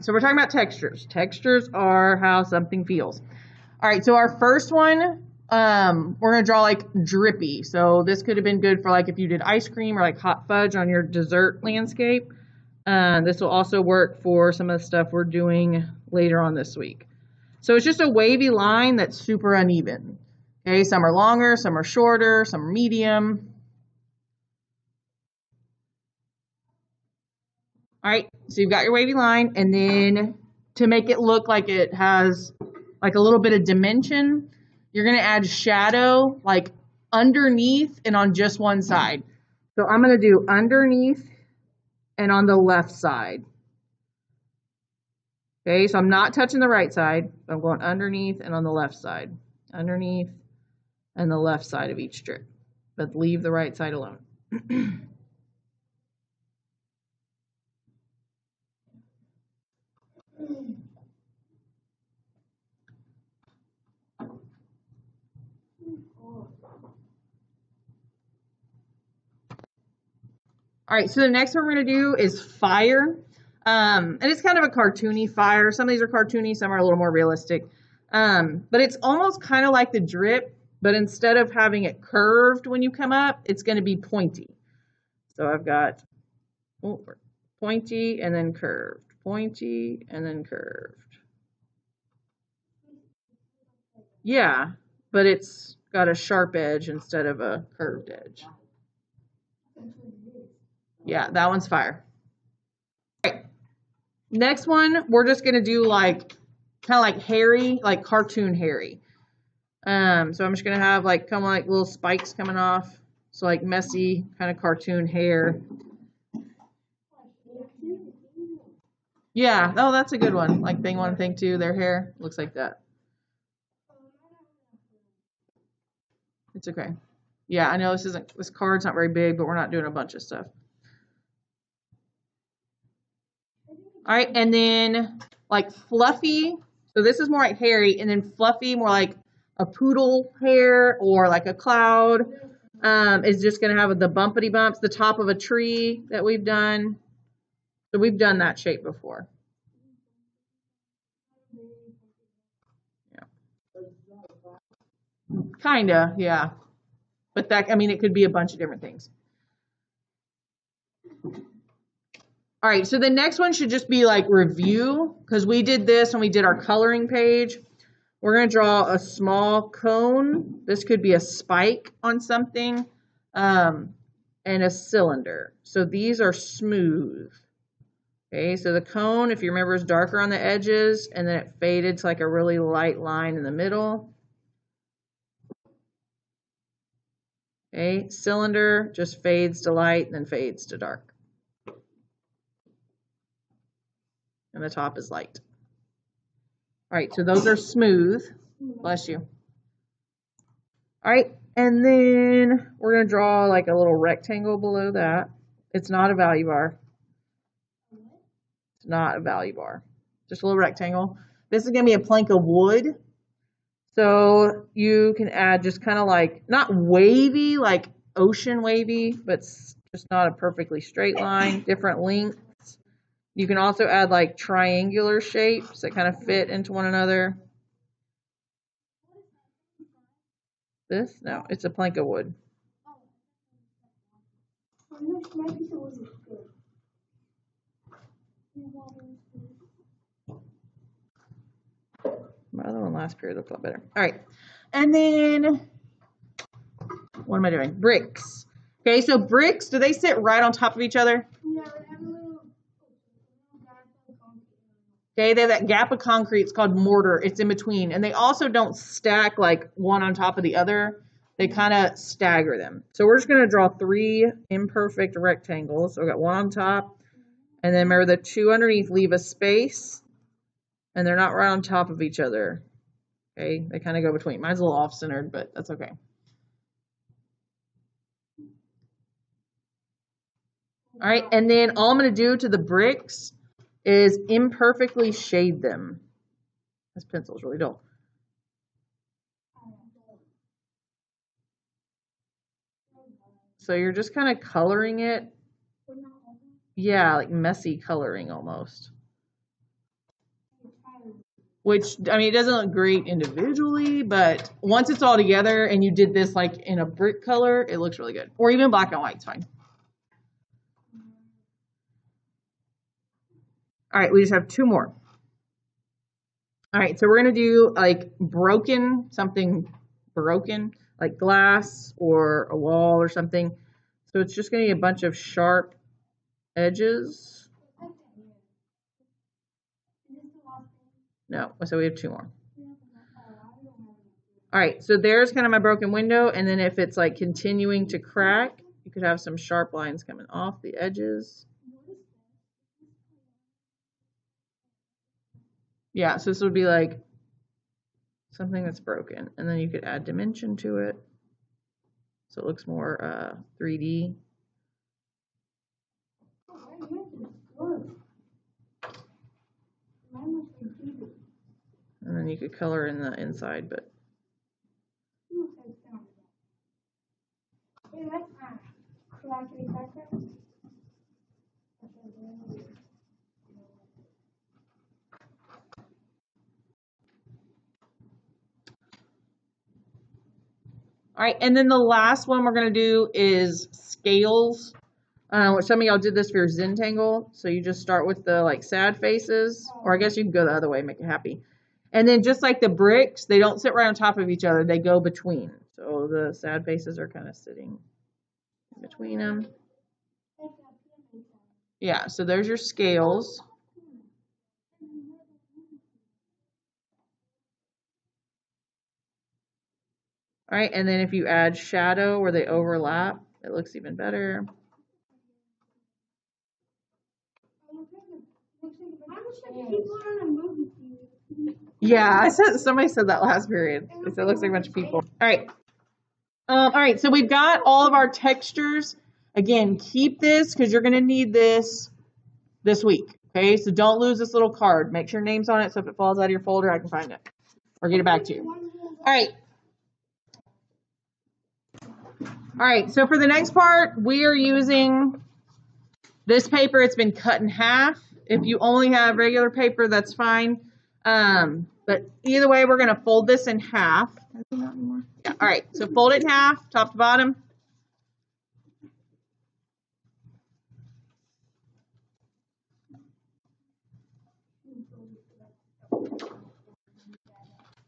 so we're talking about textures. Textures are how something feels. All right, so our first one, we're gonna draw like drippy. So this could have been good for like if you did ice cream or like hot fudge on your dessert landscape. This will also work for some of the stuff we're doing later on this week. So it's just a wavy line that's super uneven. Okay, some are longer, some are shorter, some are medium. All right, so you've got your wavy line, and then to make it look like it has like a little bit of dimension, you're gonna add shadow like underneath and on just one side. So I'm gonna do underneath and on the left side. Okay, so I'm not touching the right side. I'm going underneath and on the left side. Underneath and the left side of each strip, but leave the right side alone. All right, so the next one we're gonna do is fire. And it's kind of a cartoony fire. Some of these are cartoony, some are a little more realistic. But it's almost kind of like the drip, but instead of having it curved when you come up, it's gonna be pointy. So I've got pointy and then curved, pointy and then curved. Yeah, but it's got a sharp edge instead of a curved edge. Yeah, that one's fire. All right. Next one, we're just gonna do like kind of like hairy, like cartoon hairy. So I'm just gonna have like kind of like little spikes coming off. So like messy kind of cartoon hair. Yeah, oh, that's a good one. Like thing one, thing two, their hair looks like that. It's okay. Yeah, I know this card's not very big, but we're not doing a bunch of stuff. All right, and then like fluffy. So this is more like hairy, and then fluffy, more like a poodle hair or like a cloud. Is just gonna have the bumpity bumps, the top of a tree that we've done. So we've done that shape before. Yeah. Kinda, yeah. But that, I mean, it could be a bunch of different things. All right, so the next one should just be like review, because we did this when we did our coloring page. We're gonna draw a small cone. This could be a spike on something, and a cylinder. So these are smooth. Okay, so the cone, if you remember, is darker on the edges, and then it faded to like a really light line in the middle. Okay, cylinder just fades to light and then fades to dark. And the top is light. All right, so those are smooth. Bless you. All right, and then we're gonna draw like a little rectangle below that. It's not a value bar. It's not a value bar. Just a little rectangle. This is gonna be a plank of wood. So you can add just kind of like, not wavy, like ocean wavy, but just not a perfectly straight line, different lengths. You can also add like triangular shapes that kind of fit into one another. This? No, it's a plank of wood. My other one last period looked a lot better. All right. And then, what am I doing? Bricks. Okay, so bricks, do they sit right on top of each other? No, they have a little gap of concrete. Okay, they have that gap of concrete. It's called mortar. It's in between. And they also don't stack like one on top of the other. They kind of stagger them. So we're just going to draw 3 imperfect rectangles. So we've got one on top. And then remember the 2 underneath leave a space. And they're not right on top of each other. Okay, they kind of go between. Mine's a little off-centered, but that's okay. All right, and then all I'm going to do to the bricks is imperfectly shade them. This pencil's really dull. So you're just kind of coloring it. Yeah, like messy coloring almost. which, I mean, it doesn't look great individually, but once it's all together and you did this like in a brick color, it looks really good. Or even black and white's fine. All right, we just have 2 more. All right, so we're gonna do like something broken, like glass or a wall or something. So it's just gonna be a bunch of sharp edges. No, so we have 2 more. All right, so there's kind of my broken window, and then if it's like continuing to crack, you could have some sharp lines coming off the edges. Yeah, so this would be like something that's broken, and then you could add dimension to it so it looks more 3D. And then you could color in the inside, but all right, and then the last one we're going to do is scales, which some of y'all did this for your Zentangle. So you just start with the like sad faces, or I guess you can go the other way, make it happy. And then just like the bricks, they don't sit right on top of each other, they go between. So the sad faces are kind of sitting in between them. Yeah, so there's your scales. All right, and then if you add shadow where they overlap, it looks even better. Yeah, somebody said that last period. They said it looks like a bunch of people. All right, so we've got all of our textures. Again, keep this because you're going to need this week. Okay, so don't lose this little card. Make sure your name's on it so if it falls out of your folder, I can find it or get it back to you. All right, so for the next part, we are using this paper. It's been cut in half. If you only have regular paper, that's fine. But either way, we're going to fold this in half. Yeah, all right, so fold it in half, top to bottom.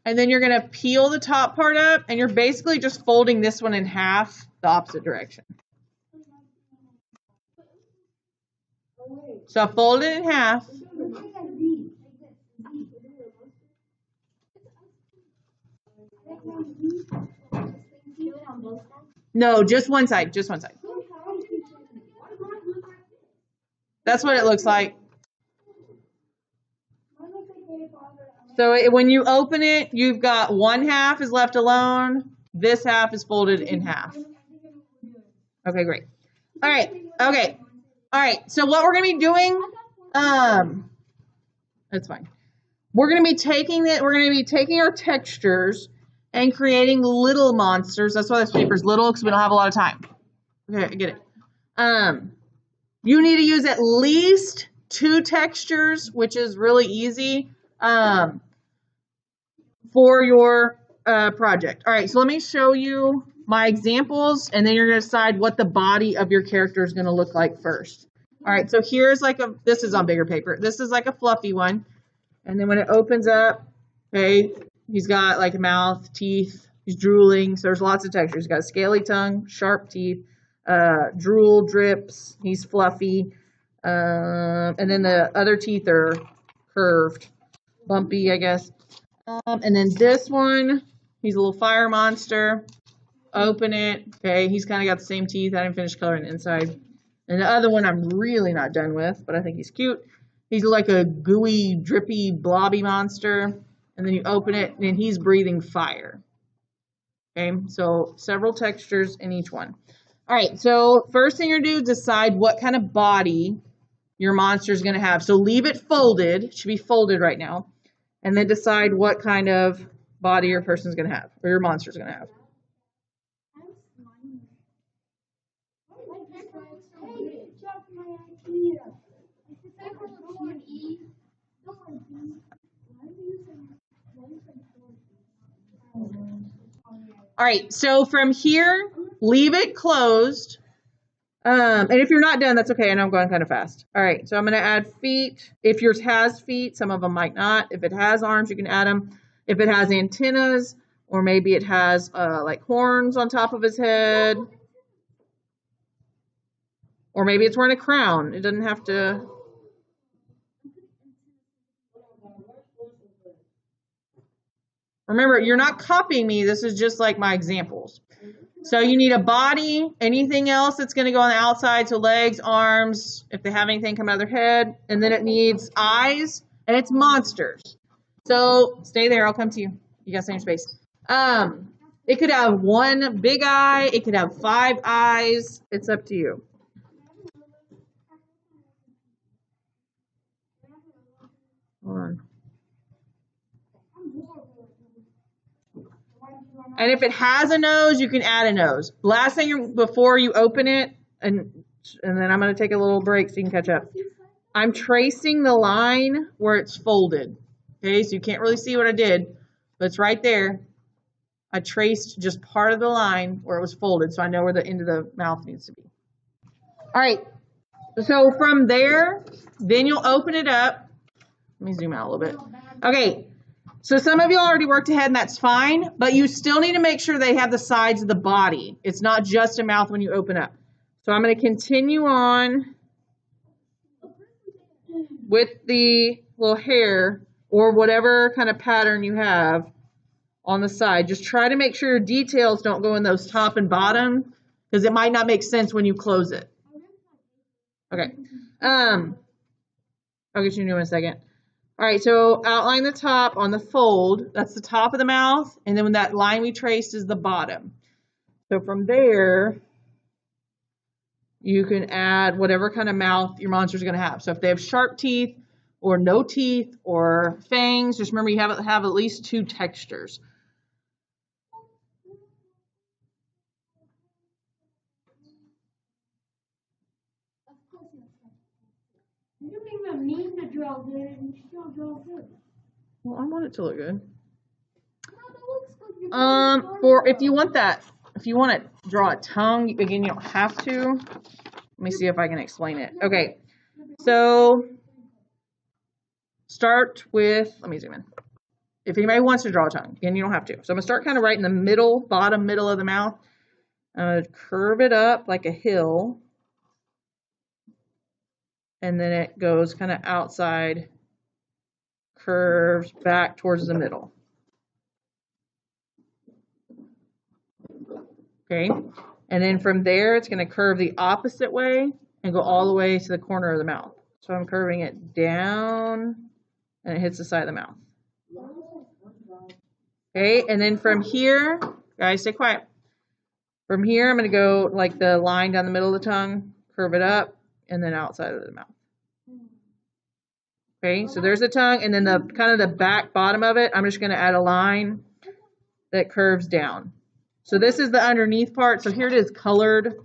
And then you're going to peel the top part up, and you're basically just folding this one in half the opposite direction. So fold it in half. No, just one side, just one side. That's what it looks like. So when you open it, you've got one half is left alone. This half is folded in half. Okay, great. All right, okay. All right, so what we're going to be doing, that's fine. We're going to be taking our textures and creating little monsters. That's why this paper's little, because we don't have a lot of time. Okay, I get it. You need to use at least 2 textures, which is really easy, for your project. All right, so let me show you my examples, and then you're going to decide what the body of your character is going to look like first. All right, so here's like this is on bigger paper. This is like a fluffy one. And then when it opens up, okay, he's got like a mouth, teeth, he's drooling. So there's lots of textures. He's got a scaly tongue, sharp teeth, drool drips, he's fluffy. And then the other teeth are curved, bumpy, I guess. And then this one, he's a little fire monster. Open it. Okay, he's kind of got the same teeth. I didn't finish coloring the inside. And the other one I'm really not done with, but I think he's cute. He's like a gooey, drippy, blobby monster. And then you open it, and he's breathing fire. Okay, so several textures in each one. All right, so first thing you're going to do is decide what kind of body your monster is going to have. So leave it folded. It should be folded right now. And then decide what kind of body your person's going to have, or your monster's going to have. All right, so from here, leave it closed. And if you're not done, that's okay. I know I'm going kind of fast. All right, so I'm going to add feet. If yours has feet, some of them might not. If it has arms, you can add them. If it has antennas, or maybe it has like horns on top of his head, or maybe it's wearing a crown. It doesn't have to. Remember, you're not copying me. This is just like my examples. So you need a body, anything else that's going to go on the outside, so legs, arms, if they have anything come out of their head. And then it needs eyes, and it's monsters. So stay there. I'll come to you. You got same space. It could have one big eye. It could have 5 eyes. It's up to you. Hold on. And if it has a nose, you can add a nose. Last thing before you open it, and then I'm going to take a little break so you can catch up. I'm tracing the line where it's folded. Okay, so you can't really see what I did, but it's right there. I traced just part of the line where it was folded, so I know where the end of the mouth needs to be. All right, so from there, then you'll open it up. Let me zoom out a little bit. Okay. So some of you already worked ahead, and that's fine, but you still need to make sure they have the sides of the body. It's not just a mouth when you open up. So I'm going to continue on with the little hair or whatever kind of pattern you have on the side. Just try to make sure your details don't go in those top and bottom, because it might not make sense when you close it. Okay. I'll get you new in a second. All right, so outline the top on the fold. That's the top of the mouth. And then when that line we traced is the bottom. So from there, you can add whatever kind of mouth your monster's going to have. So if they have sharp teeth or no teeth or fangs, just remember you have at least 2 textures. You don't even need to draw good, and you still draw good. Well, I want it to look good. No, For if you want to draw a tongue, again, you don't have to. Let me see if I can explain it. Okay, so start with, let me zoom in. If anybody wants to draw a tongue, again, you don't have to. So I'm going to start kind of right in the middle, bottom middle of the mouth. I'm going to curve it up like a hill. And then it goes kind of outside, curves back towards the middle. Okay, and then from there, it's going to curve the opposite way and go all the way to the corner of the mouth. So I'm curving it down, and it hits the side of the mouth. Okay, and then from here, guys, stay quiet. From here, I'm going to go like the line down the middle of the tongue, curve it up, and then outside of the mouth. Okay, so there's the tongue, and then the kind of the back bottom of it, I'm just going to add a line that curves down. So this is the underneath part. So here it is colored.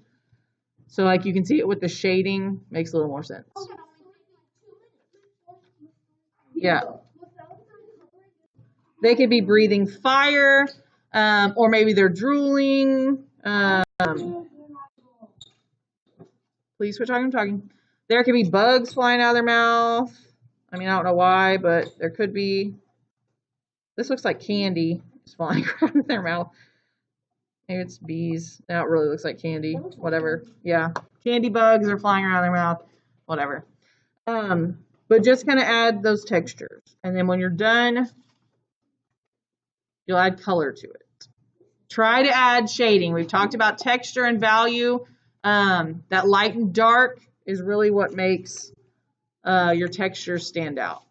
So like you can see it with the shading, makes a little more sense. Yeah. They could be breathing fire, or maybe they're drooling. Please quit talking, I'm talking. There could be bugs flying out of their mouth. I mean, I don't know why, but there could be. This looks like candy is flying around in their mouth. Maybe it's bees. Now it really looks like candy. Whatever. Yeah. Candy bugs are flying around their mouth. Whatever. But just kind of add those textures. And then when you're done, you'll add color to it. Try to add shading. We've talked about texture and value. That light and dark is really what makes your textures stand out.